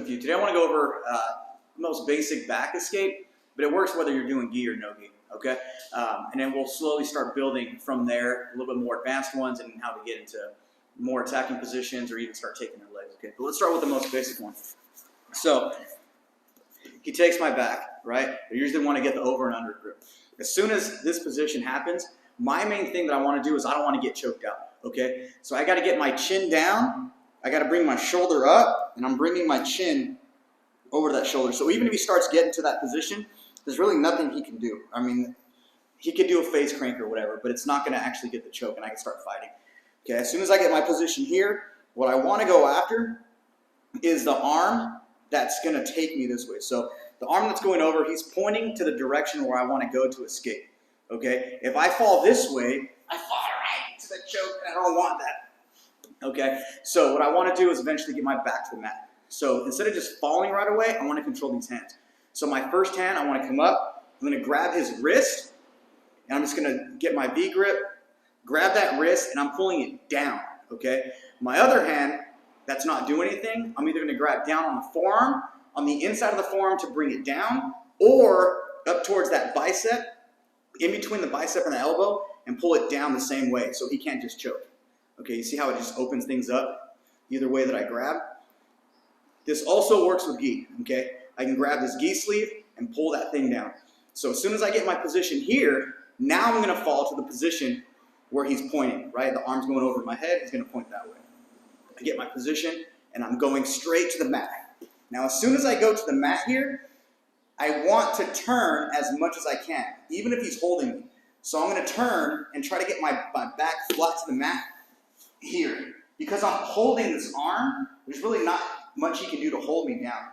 Chosenfew. Today I want to go over the most basic back escape, but it works whether you're doing gi or no gi, okay? And then we'll slowly start building from there, a little bit more advanced ones and how to get into more attacking positions or even start taking their legs, okay? But let's start with the most basic one. So he takes my back, right? I usually want to get the over and under grip. As soon as this position happens, my main thing that I want to do is I don't want to get choked out, okay? So I got to get my chin down. I got to bring my shoulder up, and I'm bringing my chin over that shoulder. So even if he starts getting to that position, there's really nothing he can do. I mean, he could do a face crank or whatever, but it's not going to actually get the choke, and I can start fighting. Okay, as soon as I get my position here, what I want to go after is the arm that's going to take me this way. So the arm that's going over, he's pointing to the direction where I want to go to escape. Okay, if I fall this way, I fall right to the choke, and I don't want that. Okay, so what I want to do is eventually get my back to the mat. So instead of just falling right away, I want to control these hands. So my first hand, I want to come up, I'm going to grab his wrist, and I'm just going to get my V grip, grab that wrist, and I'm pulling it down, okay? My other hand, that's not doing anything, I'm either going to grab down on the forearm, on the inside of the forearm to bring it down, or up towards that bicep, in between the bicep and the elbow, and pull it down the same way so he can't just choke. Okay, you see how it just opens things up either way that I grab? This also works with gi, okay? I can grab this gi sleeve and pull that thing down. So as soon as I get my position here, now I'm going to fall to the position where he's pointing, right? The arm's going over my head, he's going to point that way. I get my position, and I'm going straight to the mat. Now as soon as I go to the mat here, I want to turn as much as I can, even if he's holding me. So I'm going to turn and try to get my back flat to the mat here. Because I'm holding this arm, there's really not much he can do to hold me down.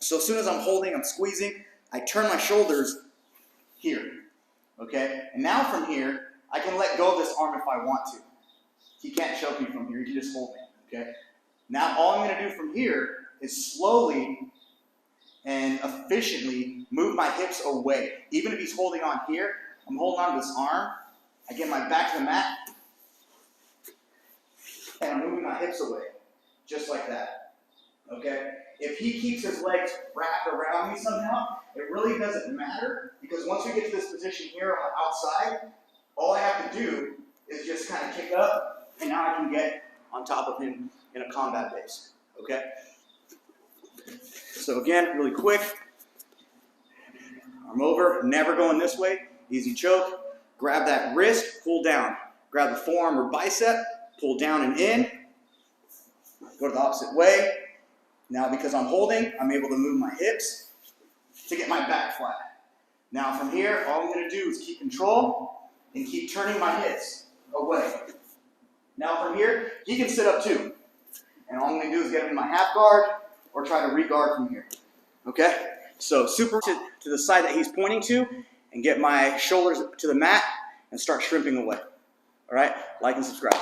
So as soon as I'm holding, I'm squeezing, I turn my shoulders here, okay? And now from here, I can let go of this arm if I want to. He can't choke me from here, he can just hold me, okay? Now all I'm gonna do from here is slowly and efficiently move my hips away. Even if he's holding on here, I'm holding on to this arm, I get my back to the mat, and I'm moving my hips away, just like that, okay? If he keeps his legs wrapped around me somehow, it really doesn't matter, because once we get to this position here outside, all I have to do is just kind of kick up, and now I can get on top of him in a combat base, okay? So again, really quick, arm over, never going this way, easy choke, grab that wrist, pull down, grab the forearm or bicep, pull down and in, go to the opposite way. Now because I'm holding, I'm able to move my hips to get my back flat. Now from here, all I'm going to do is keep control and keep turning my hips away. Now from here, he can sit up too. And all I'm going to do is get him in my half guard or try to re-guard from here. Okay? So super to the side that he's pointing to and get my shoulders to the mat and start shrimping away. All right? Like and subscribe.